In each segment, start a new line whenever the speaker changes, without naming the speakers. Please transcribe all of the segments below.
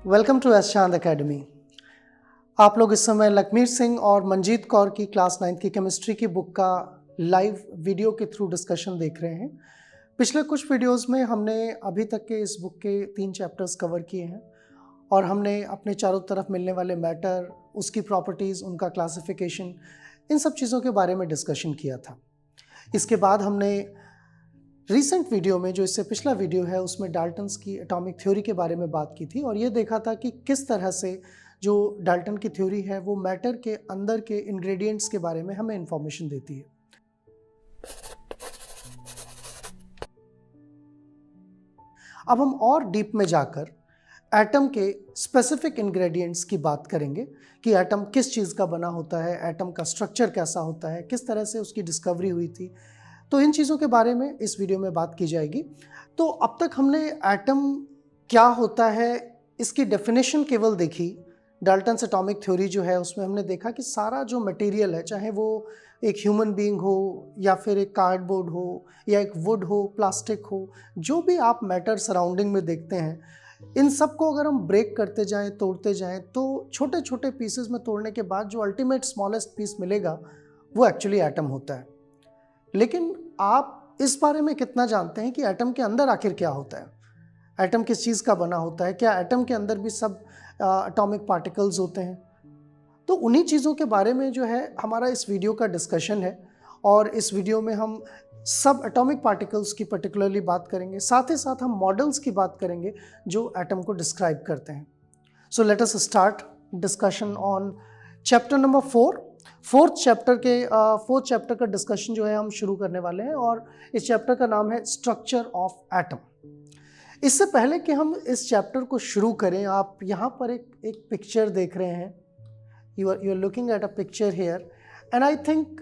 Welcome to S चांद academy. आप लोग इस समय लखमीर सिंह और मंजीत कौर की क्लास 9th की केमिस्ट्री की बुक का लाइव वीडियो के थ्रू डिस्कशन देख रहे हैं। पिछले कुछ वीडियोस में हमने अभी तक के इस बुक के 3 चैप्टर्स कवर किए हैं और हमने अपने चारों तरफ मिलने वाले मैटर, उसकी प्रॉपर्टीज़, उनका क्लासिफिकेशन, इन सब चीज़ों के बारे में डिस्कशन किया था। इसके बाद हमने रिसेंट वीडियो में, जो इससे पिछला वीडियो है, उसमें डाल्टन्स की एटॉमिक थ्योरी के बारे में बात की थी और ये देखा था कि किस तरह से जो डाल्टन की थ्योरी है वो मैटर के अंदर के इंग्रेडिएंट्स के बारे में हमें इंफॉर्मेशन देती है। अब हम और डीप में जाकर एटम के स्पेसिफिक इंग्रेडिएंट्स की बात करेंगे कि एटम किस चीज़ का बना होता है, एटम का स्ट्रक्चर कैसा होता है, किस तरह से उसकी डिस्कवरी हुई थी। तो इन चीज़ों के बारे में इस वीडियो में बात की जाएगी। तो अब तक हमने एटम क्या होता है इसकी डेफिनेशन केवल देखी। डाल्टन्स एटॉमिक थ्योरी जो है उसमें हमने देखा कि सारा जो मटेरियल है, चाहे वो एक ह्यूमन बीइंग हो या फिर एक कार्डबोर्ड हो या एक वुड हो, प्लास्टिक हो, जो भी आप मैटर सराउंडिंग में देखते हैं, इन सब को अगर हम ब्रेक करते जाएं, तोड़ते जाएं, तो छोटे छोटे पीसेस में तोड़ने के बाद जो अल्टीमेट स्मॉलेस्ट पीस मिलेगा वो एक्चुअली एटम होता है। लेकिन आप इस बारे में कितना जानते हैं कि एटम के अंदर आखिर क्या होता है, एटम किस चीज़ का बना होता है, क्या एटम के अंदर भी सब एटॉमिक पार्टिकल्स होते हैं? तो उन्हीं चीज़ों के बारे में जो है हमारा इस वीडियो का डिस्कशन है और इस वीडियो में हम सब एटॉमिक पार्टिकल्स की पर्टिकुलरली बात करेंगे, साथ ही साथ हम मॉडल्स की बात करेंगे जो एटम को डिस्क्राइब करते हैं। So let us start discussion on chapter number 4। Fourth chapter का डिस्कशन जो है हम शुरू करने वाले हैं और इस चैप्टर का नाम है स्ट्रक्चर ऑफ एटम। इससे पहले कि हम इस चैप्टर को शुरू करें, आप यहाँ पर एक पिक्चर देख रहे हैं। You are looking at a picture here and I think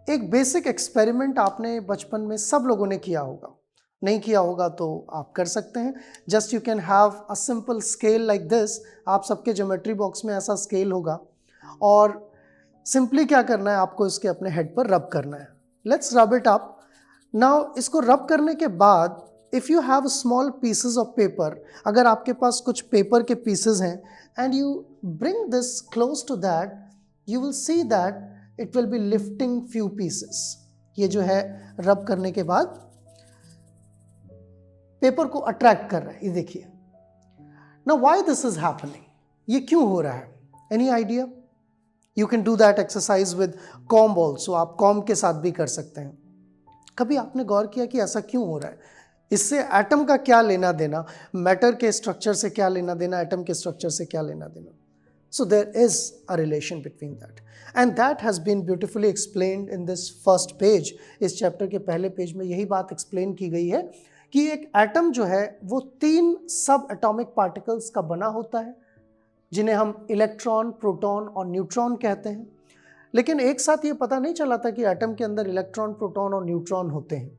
एक बेसिक एक्सपेरिमेंट आपने बचपन में सब लोगों ने किया होगा। नहीं किया होगा तो आप कर सकते हैं। Just you can have a simple scale like this. आप सबके ज्योमेट्री बॉक्स में ऐसा स्केल होगा और सिंपली क्या करना है, आपको इसके अपने हेड पर रब करना है। Let's rub it up now. इसको रब करने के बाद if you have small pieces of paper, अगर आपके पास कुछ पेपर के पीसेस हैं and you bring this close to that, you will see that it will be lifting few pieces. ये जो है रब करने के बाद पेपर को अट्रैक्ट कर रहा है, ये देखिए। Now why this is happening, ये क्यों हो रहा है? Any idea? You can do that exercise with comb also. आप कॉम्ब के साथ भी कर सकते हैं। कभी आपने गौर किया कि ऐसा क्यों हो रहा है? इससे एटम का क्या लेना देना, मैटर के स्ट्रक्चर से क्या लेना देना, एटम के स्ट्रक्चर से क्या लेना देना? So there is a relation between that and that has been beautifully explained in this first page. इस चैप्टर के पहले पेज में यही बात एक्सप्लेन की गई है कि एक एटम जो है वो 3 सब एटॉमिक पार्टिकल्स का बना होता है, जिन्हें हम इलेक्ट्रॉन, प्रोटॉन और न्यूट्रॉन कहते हैं। लेकिन एक साथ ये पता नहीं चला था कि एटम के अंदर इलेक्ट्रॉन, प्रोटॉन और न्यूट्रॉन होते हैं,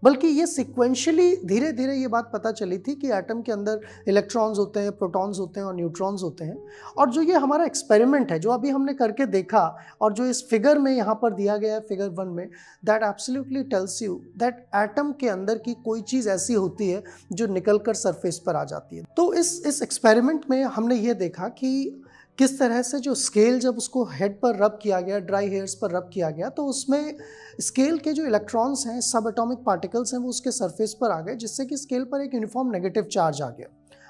बल्कि ये सिक्वेंशियली धीरे धीरे ये बात पता चली थी कि एटम के अंदर इलेक्ट्रॉन्स होते हैं, प्रोटॉन्स होते हैं और न्यूट्रॉन्स होते हैं। और जो ये हमारा एक्सपेरिमेंट है, जो अभी हमने करके देखा और जो इस फिगर में यहाँ पर दिया गया है, फिगर 1 में, that absolutely tells you that atom के अंदर की कोई चीज़ ऐसी होती है जो निकल कर सरफेस पर आ जाती है। तो इस एक्सपेरिमेंट में हमने ये देखा कि किस तरह से जो स्केल, जब उसको हेड पर रब किया गया, ड्राई हेयर्स पर रब किया गया, तो उसमें स्केल के जो इलेक्ट्रॉन्स हैं, सब एटॉमिक पार्टिकल्स हैं, वो उसके सरफेस पर आ गए, जिससे कि स्केल पर एक यूनिफॉर्म नेगेटिव चार्ज आ गया।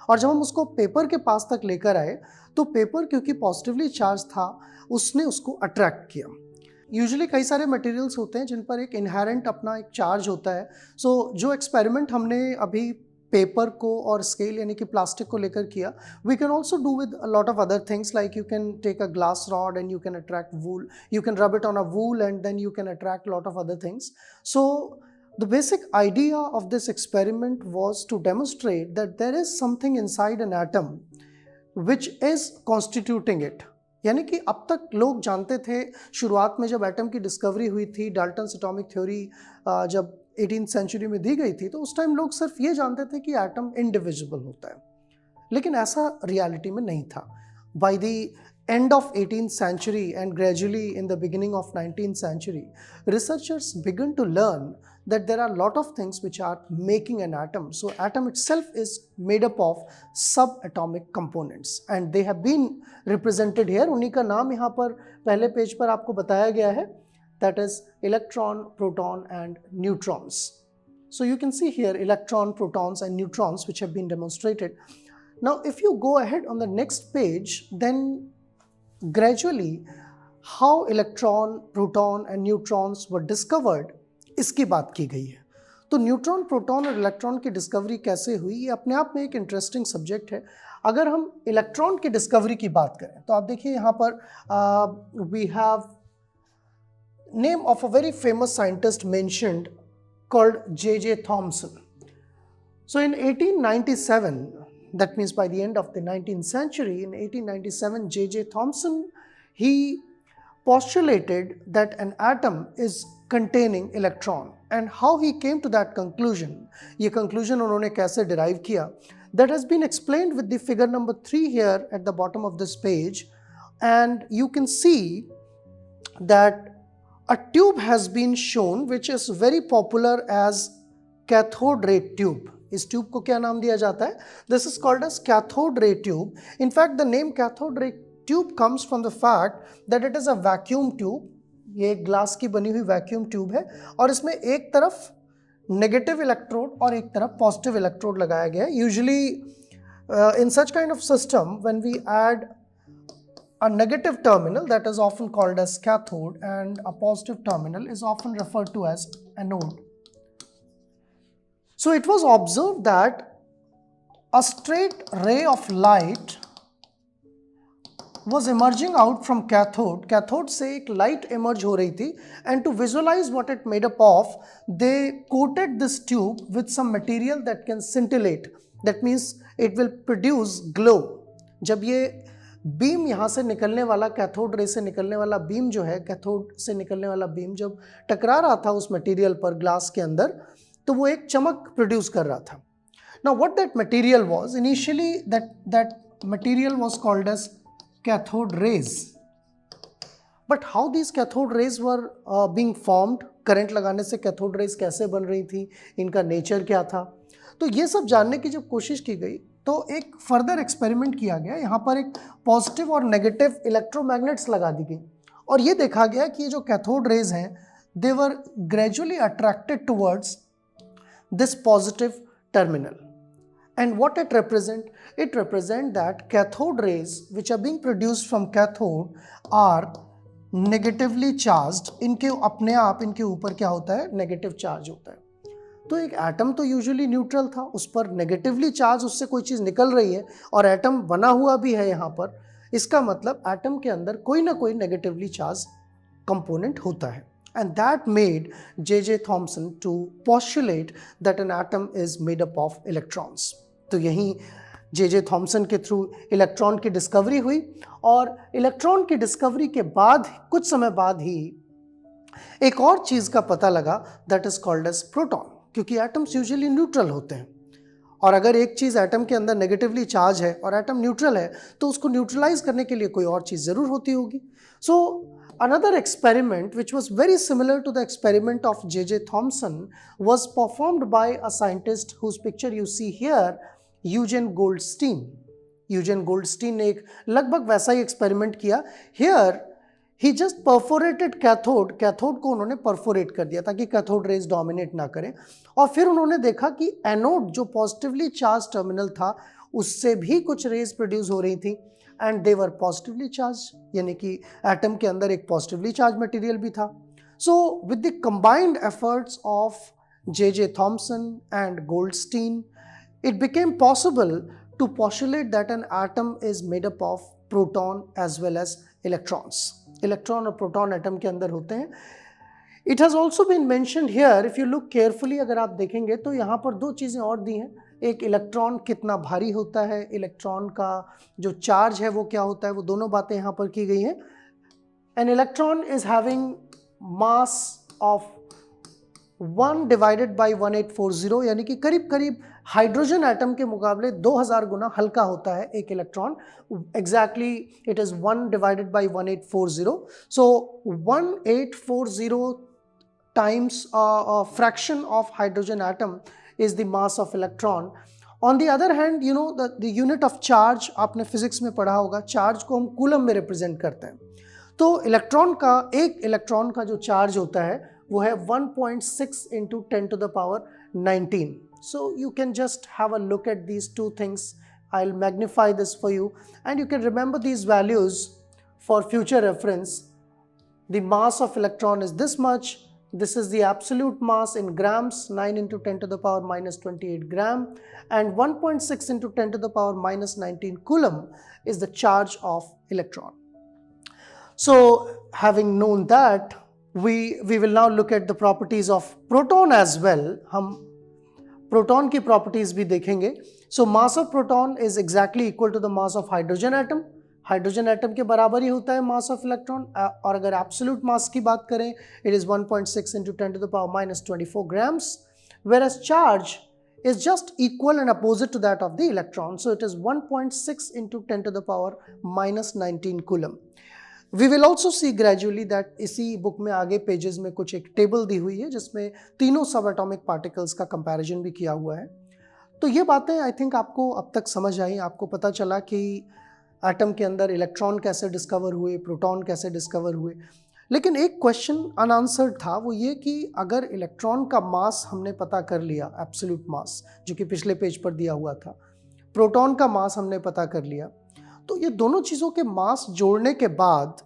और जब हम उसको पेपर के पास तक लेकर आए तो पेपर, क्योंकि पॉजिटिवली चार्ज था, उसने उसको अट्रैक्ट किया। यूजुअली कई सारे मटेरियल्स होते हैं जिन पर एक इनहेरेंट अपना एक चार्ज होता है। सो जो एक्सपेरिमेंट हमने अभी पेपर को और स्केल यानी कि प्लास्टिक को लेकर किया, we can also do with a lot of other things, like you can take a glass rod and you can attract wool, you can rub it on a wool and then you can attract a lot of other things. So the basic idea of this experiment was to demonstrate that there is something inside an atom which is constituting it. यानी कि अब तक लोग जानते थे, शुरुआत में जब एटम की डिस्कवरी हुई थी, डाल्टन्स एटॉमिक थ्योरी जब 18th सेंचुरी में दी गई थी, तो उस टाइम लोग सिर्फ ये जानते थे कि एटम इनडिविजिबल होता है, लेकिन ऐसा रियलिटी में नहीं था। By the end of 18th century and gradually in the beginning of 19th century, researchers began to learn that there are a lot of things which are making an atom. So atom itself is made up of subatomic components and they have been represented here. उन्हीं का नाम यहाँ पर पहले page पर आपको बताया गया है, that is electron, proton and neutrons. So you can see here electron, protons and neutrons which have been demonstrated. Now if you go ahead on the next page, then gradually how electron, proton and neutrons were discovered इसकी बात की गई है. तो neutron, proton और electron की discovery कैसे हुई, ये अपने आप में एक इंटरेस्टिंग सब्जेक्ट है. अगर हम इलेक्ट्रॉन की डिस्कवरी की बात करें तो आप देखिए यहाँ पर we have name of a very famous scientist mentioned called J.J. Thomson. So in 1897, that means by the end of the 19th century, in 1897, J.J. Thomson, he postulated that an atom is containing electron. And how he came to that conclusion, ये conclusion उन्होंने कैसे derive किया, that has been explained with the figure number 3 here at the bottom of this page. And you can see that a tube has been shown which is very popular as cathode ray tube. इस tube को क्या नाम दिया जाता है? This is called as cathode ray tube. In fact, the name cathode ray tube comes from the fact that it is a vacuum tube. ये glass की बनी हुई वैक्यूम ट्यूब है और इसमें एक तरफ नेगेटिव इलेक्ट्रोड और एक तरफ पॉजिटिव इलेक्ट्रोड लगाया गया है. Usually in such kind of system when we add a negative terminal, that is often called as cathode, and a positive terminal is often referred to as anode. So it was observed that a straight ray of light was emerging out from cathode. Cathode से एक light emerge हो रही थी, and to visualize what it made up of, they coated this tube with some material that can scintillate. That means it will produce glow. जब ये beam यहाँ से निकलने वाला, कैथोड रे से निकलने वाला बीम जो है, कैथोड से निकलने वाला बीम जब टकरा रहा था उस मटेरियल पर ग्लास के अंदर, तो वो एक चमक प्रोड्यूस कर रहा था. Now what that material was, initially that material was called as cathode rays. But how these cathode rays were being formed, current लगाने से कैथोड रेज कैसे बन रही थी, इनका नेचर क्या था, तो ये सब जानने की जब कोशिश की गई तो एक फर्दर एक्सपेरिमेंट किया गया. यहाँ पर एक पॉजिटिव और नेगेटिव इलेक्ट्रोमैग्नेट्स लगा दी गई और ये देखा गया कि ये जो कैथोड रेज हैं, they were gradually attracted towards this positive terminal. And what it represent that cathode rays which are being produced from cathode are negatively charged. इनके अपने आप इनके ऊपर क्या होता है, नेगेटिव चार्ज होता है. तो एक एटम तो यूजुअली न्यूट्रल था, उस पर नेगेटिवली चार्ज, उससे कोई चीज़ निकल रही है और एटम बना हुआ भी है यहाँ पर. इसका मतलब एटम के अंदर कोई ना कोई नेगेटिवली चार्ज कंपोनेंट होता है. And that made J.J. Thomson to postulate that an atom is made up of electrons. तो यहीं J.J. Thomson के थ्रू इलेक्ट्रॉन की डिस्कवरी हुई और इलेक्ट्रॉन की डिस्कवरी के बाद कुछ समय बाद ही एक और चीज़ का पता लगा, that is called as proton. क्योंकि एटम्स यूजुअली न्यूट्रल होते हैं और अगर एक चीज़ एटम के अंदर नेगेटिवली चार्ज है और एटम न्यूट्रल है तो उसको न्यूट्रलाइज करने के लिए कोई और चीज़ ज़रूर होती होगी. So another experiment which was very similar to the experiment of J.J. Thomson was performed by a scientist whose picture you see here, Eugen Goldstein. Eugen Goldstein ने एक लगभग वैसा ही एक्सपेरिमेंट किया. Here he just perforated cathode को उन्होंने perforate कर दिया ताकि कैथोड रेज डोमिनेट ना करें. और फिर उन्होंने देखा कि एनोड जो पॉजिटिवली चार्ज टर्मिनल था उससे भी कुछ रेज प्रोड्यूस हो रही थी and they were positively charge, यानी कि एटम के अंदर एक पॉजिटिवली चार्ज मटेरियल भी था. So with the combined efforts of J.J. Thomson and Goldstein, it became possible to postulate that an atom is made up of proton as well as electrons. Electron और proton atom के अंदर होते हैं. It has also been mentioned here, if you look carefully, अगर आप देखेंगे तो यहाँ पर दो चीज़ें और दी हैं. एक इलेक्ट्रॉन कितना भारी होता है, इलेक्ट्रॉन का जो चार्ज है वो क्या होता है, वो दोनों बातें यहाँ पर की गई हैं. An electron is having mass of 1 / 1840, यानी कि करीब करीब हाइड्रोजन एटम के मुकाबले 2000 गुना हल्का होता है एक electron. Exactly it is 1 divided by 1840. So 1840 times a fraction of hydrogen atom is the mass of electron. On the other hand, you know the unit of charge, आपने फिजिक्स में पढ़ा होगा, चार्ज को हम कूलम में represent करते हैं. तो इलेक्ट्रॉन का, एक इलेक्ट्रॉन का जो चार्ज होता है वो है 1.6 into 10 to the power 19. So you can just have a look at these two things. I'll magnify this for you and you can remember these values for future reference. The mass of electron is this much. This is the absolute mass in grams, 9 into 10 to the power minus 28 gram, and 1.6 into 10 to the power minus 19 coulomb is the charge of electron. So having known that, we will now look at the properties of proton as well. हम proton की properties भी देखेंगे. So mass of proton is exactly equal to the mass of hydrogen atom. Hydrogen atom के बराबर ही होता है mass of electron. और अगर एब्सोल्यूट मास की बात करें, it is 1.6 into 10 to the power minus 24 grams, whereas charge is just equal and opposite to that of the electron. So it is 1.6 into 10 to the power minus 19 coulomb. We will also see gradually that इसी book में आगे pages में कुछ एक table दी हुई है जिसमें तीनों सब एटॉमिक पार्टिकल्स का कंपैरिजन भी किया हुआ है. तो ये बातें आई थिंक आपको अब तक समझ आई. आपको पता चला कि एटम के अंदर इलेक्ट्रॉन कैसे डिस्कवर हुए, प्रोटॉन कैसे डिस्कवर हुए. लेकिन एक क्वेश्चन अनआंसर्ड था, वो ये कि अगर इलेक्ट्रॉन का मास हमने पता कर लिया, एब्सोल्यूट मास जो कि पिछले पेज पर दिया हुआ था, प्रोटॉन का मास हमने पता कर लिया, तो ये दोनों चीज़ों के मास जोड़ने के बाद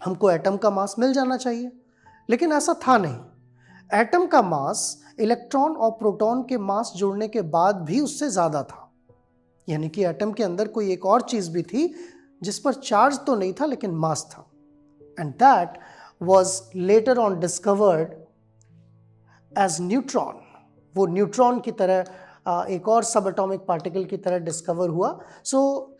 हमको एटम का मास मिल जाना चाहिए. लेकिन ऐसा था नहीं. एटम का मास इलेक्ट्रॉन और प्रोटॉन के मास जोड़ने के बाद भी उससे ज़्यादा था. यानी कि एटम के अंदर कोई एक और चीज भी थी जिस पर चार्ज तो नहीं था लेकिन मास था. And that was later on discovered as neutron. वो न्यूट्रॉन की तरह एक और सब एटॉमिक पार्टिकल की तरह डिस्कवर हुआ. सो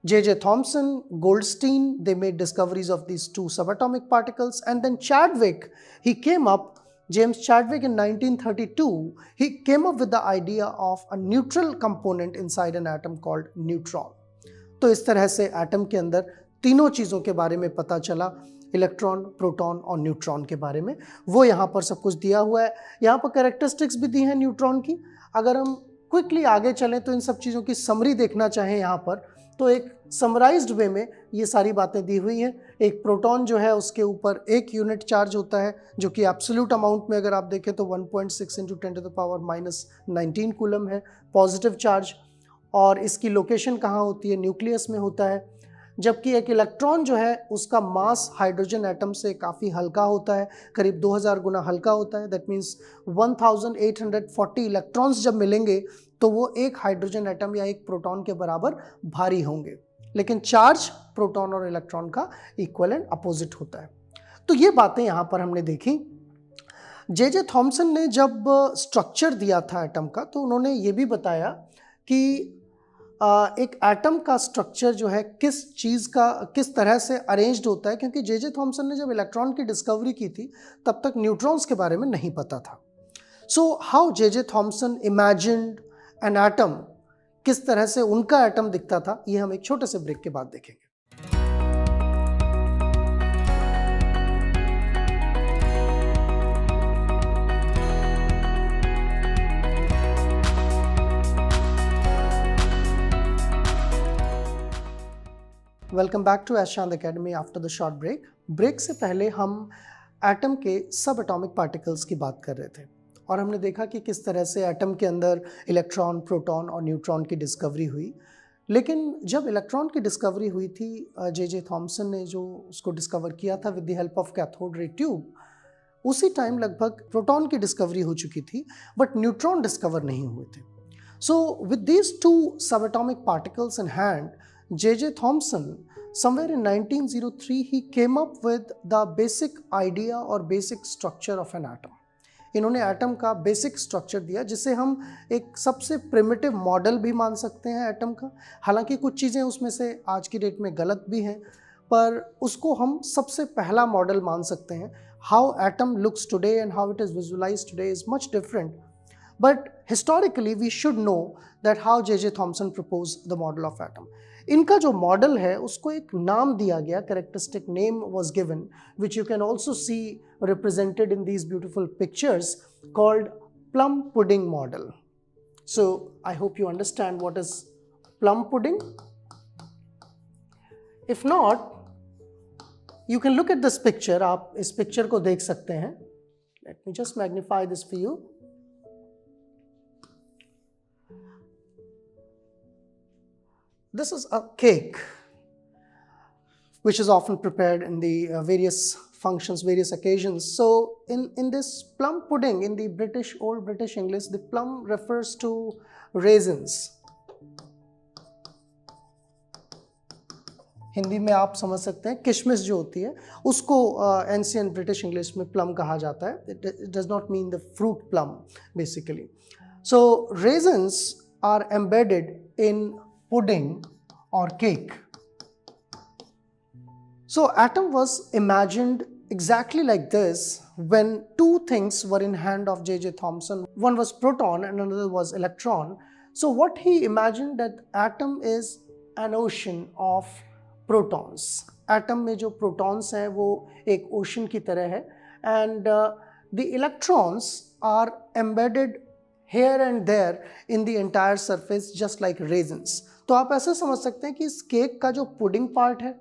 J.J. Thomson, Goldstein, they made discoveries of these two subatomic particles, and then Chadwick, he came up, James Chadwick in 1932, he came up with the idea of a neutral component inside an atom called neutron. तो इस तरह से atom के अंदर तीनों चीज़ों के बारे में पता चला, इलेक्ट्रॉन, प्रोटॉन और न्यूट्रॉन के बारे में. वो यहाँ पर सब कुछ दिया हुआ है. यहाँ पर कैरेक्टरिस्टिक्स भी दी हैं न्यूट्रॉन की. अगर हम क्विकली आगे चलें तो इन सब चीज़ों की समरी देखना चाहें यहाँ पर, तो एक समराइज्ड वे में ये सारी बातें दी हुई हैं. एक प्रोटॉन जो है उसके ऊपर 1 यूनिट चार्ज होता है जो कि एब्सोल्यूट अमाउंट में अगर आप देखें तो 1.6 into 10 to the power minus 19 coulomb है पॉजिटिव चार्ज. और इसकी लोकेशन कहाँ होती है? न्यूक्लियस में होता है. जबकि एक इलेक्ट्रॉन जो है उसका मास हाइड्रोजन एटम से काफ़ी हल्का होता है, करीब 2000 गुना हल्का होता है. दैट मीन्स 1840 इलेक्ट्रॉन्स जब मिलेंगे तो वो एक हाइड्रोजन एटम या एक प्रोटॉन के बराबर भारी होंगे. लेकिन चार्ज प्रोटॉन और इलेक्ट्रॉन का इक्वल एंड अपोजिट होता है. तो ये बातें यहाँ पर हमने देखी. J.J. थॉमसन ने जब स्ट्रक्चर दिया था एटम का तो उन्होंने ये भी बताया कि एक एटम का स्ट्रक्चर जो है किस चीज़ का किस तरह से अरेंज्ड होता है, क्योंकि J.J. थॉमसन ने जब इलेक्ट्रॉन की डिस्कवरी की थी तब तक न्यूट्रॉन्स के बारे में नहीं पता था. So how J.J. Thomson imagined an atom, किस तरह से उनका एटम दिखता था, ये हम एक छोटे से ब्रेक के बाद देखेंगे. Welcome back to Eshant academy after the short break. Break से पहले हम एटम के सब एटॉमिक पार्टिकल्स की बात कर रहे थे और हमने देखा कि किस तरह से एटम के अंदर इलेक्ट्रॉन, प्रोटॉन और न्यूट्रॉन की डिस्कवरी हुई. लेकिन जब इलेक्ट्रॉन की डिस्कवरी हुई थी, J.J. थॉमसन ने जो उसको डिस्कवर किया था with the help of cathode ray tube, उसी टाइम लगभग प्रोटॉन की डिस्कवरी हो चुकी थी बट न्यूट्रॉन डिस्कवर नहीं हुए थे. सो विद दीज टू सब atomic particles in hand, J.J. Thomson, somewhere in 1903, he came up with the basic idea or basic structure of an atom. इन्होंने एटम का बेसिक स्ट्रक्चर दिया जिसे हम एक सबसे प्रिमिटिव मॉडल भी मान सकते हैं एटम का. हालांकि कुछ चीज़ें उसमें से आज की डेट में गलत भी हैं, पर उसको हम सबसे पहला मॉडल मान सकते हैं. How atom looks today and how it is visualised today is much different. But historically we should know that how J.J. Thomson proposed the model of atom. इनका जो मॉडल है उसको एक नाम दिया गया, characteristic name was given, which you can also see represented in these beautiful pictures, called plum pudding model. So I hope you understand what is plum pudding. If not, you can look at this picture. आप इस picture को देख सकते हैं. Let me just magnify this for you. This is a cake which is often prepared in the various functions, various occasions. So in this plum pudding, in the old British English, the plum refers to raisins. Hindi में आप समझ सकते हैं किशमिश जो होती है उसको एंशिएंट ब्रिटिश इंग्लिश में प्लम कहा जाता है. It does not mean the fruit plum basically. So raisins are embedded in pudding और cake. So atom was imagined exactly like this when two things were in hand of J.J. Thomson. One was proton and another was electron. So what he imagined that atom is an ocean of protons. Atom में जो protons हैं वो एक ocean की तरह है, and the electrons are embedded here and there in the entire surface just like raisins. तो आप ऐसे समझ सकते हैं कि इस केक का जो पुडिंग पार्ट है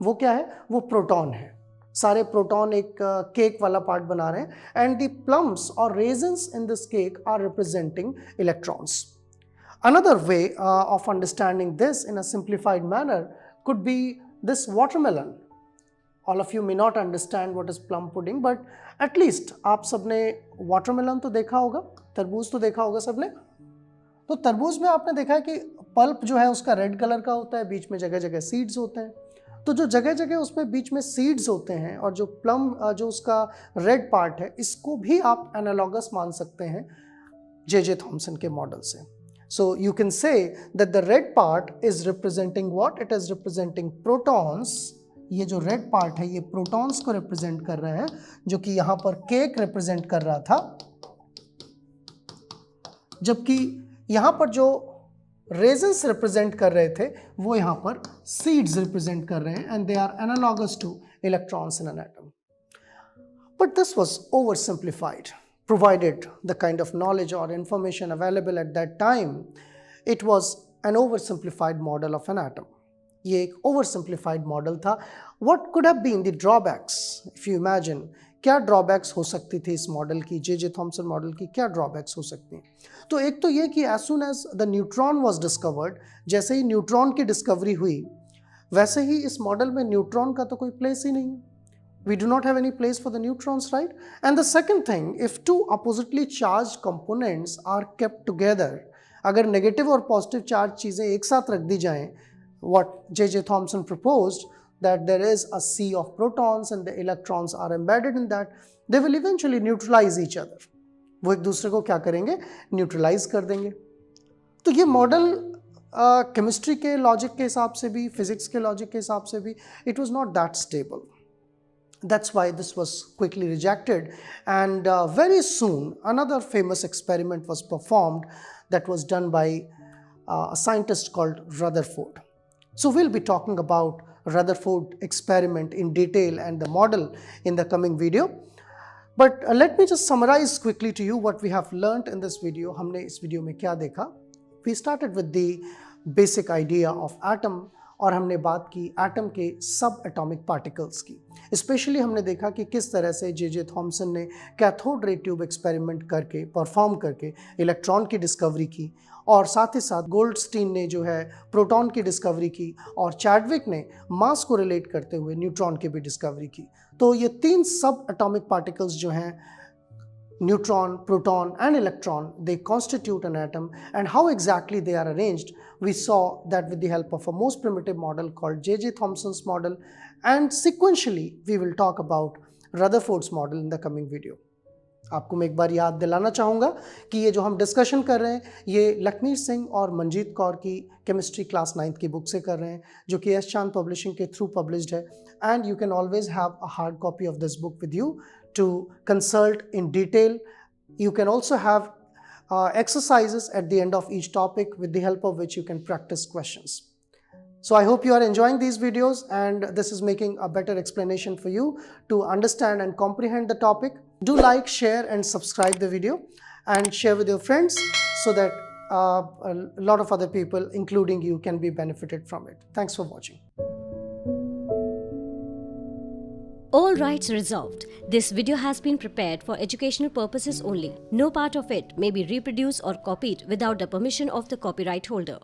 वो क्या है, वो प्रोटॉन है. सारे प्रोटॉन एक केक वाला पार्ट बना रहे हैं, एंड द प्लम्स और raisins in this cake are representing electrons. Another way of understanding this in a simplified manner could be this watermelon. All of you may not understand what is plum pudding, but at least आप सबने watermelon तो देखा होगा, तरबूज तो देखा होगा सबने. तो तरबूज में आपने देखा है कि पल्प जो है उसका रेड कलर का होता है, बीच में जगह जगह सीड्स होते हैं. तो जो जगह जगह उसमें बीच में सीड्स होते हैं और जो प्लम जो उसका रेड पार्ट है, इसको भी आप एनालॉगस मान सकते हैं J.J. थॉमसन के मॉडल से. So you can say that the red part is representing what? It is representing protons. ये जो red part है ये protons को represent कर रहा है, जो कि यहाँ पर cake represent कर रहा था, जबकि यहाँ पर जो raisins represent कर रहे थे वो यहाँ पर seeds represent कर रहे हैं, and they are analogous to electrons in an atom. But this was oversimplified. Provided the kind of knowledge or information available at that time, it was an oversimplified model of an atom. ये एक oversimplified model था. What could have been the drawbacks? If you imagine, क्या drawbacks हो सकती थी इस model की, J.J. Thompson model की क्या drawbacks हो सकती हैं? तो एक तो ये कि as soon as the neutron was discovered, जैसे ही न्यूट्रॉन की डिस्कवरी हुई, वैसे ही इस मॉडल में न्यूट्रॉन का तो कोई प्लेस ही नहीं है. We do not have any place for the neutrons, right? And the second thing, if two oppositely charged components are kept together, अगर negative और positive charge चीज़ें एक साथ रख दी जाएं, what J.J. Thomson proposed, that there is a sea of protons and the electrons are embedded in that, they will eventually neutralize each other. वो एक दूसरे को क्या करेंगे, न्यूट्रलाइज कर देंगे. तो ये मॉडल केमिस्ट्री के लॉजिक के हिसाब से भी, फिजिक्स के लॉजिक के हिसाब से भी, it was not that stable. That's why this was quickly rejected, and very soon another famous experiment was performed that was done by a scientist called Rutherford. So we'll be talking about Rutherford experiment in detail and the model in the coming video. But let me just summarize quickly to you what we have learnt in this video. हमने इस video में क्या देखा? We started with the basic idea of atom, और हमने बात की atom के सब एटॉमिक पार्टिकल्स की. स्पेशली हमने देखा कि किस तरह से J.J. थॉमसन ने कैथोड रे ट्यूब एक्सपेरिमेंट करके, परफॉर्म करके इलेक्ट्रॉन की डिस्कवरी की, और साथ ही साथ गोल्डस्टीन ने जो है प्रोटॉन की डिस्कवरी की, और चैडविक ने मास को रिलेट करते हुए न्यूट्रॉन की भी डिस्कवरी की. तो ये तीन सब एटॉमिक पार्टिकल्स जो हैं, neutron, proton and electron, they constitute an atom, and how exactly they are arranged, we saw that with the help of a most primitive model called J.J. Thomson's model, and sequentially we will talk about Rutherford's model in the coming video. आपको मैं एक बार याद दिलाना चाहूँगा कि ये जो हम डिस्कशन कर रहे हैं ये लखमीर सिंह और मंजीत कौर की केमिस्ट्री क्लास 9th की बुक से कर रहे हैं, जो कि एस चांद पब्लिशिंग के थ्रू पब्लिश्ड है, and you can always have a hard copy of this book with you to consult in detail. You can also have exercises at the end of each topic with the help of which you can practice questions. So I hope you are enjoying these videos and this is making a better explanation for you to understand and comprehend the topic. Do like, share and subscribe the video and share with your friends so that a lot of other people, including you, can be benefited from it. Thanks for watching.
All rights reserved. This video has been prepared for educational purposes only. No part of it may be reproduced or copied without the permission of the copyright holder.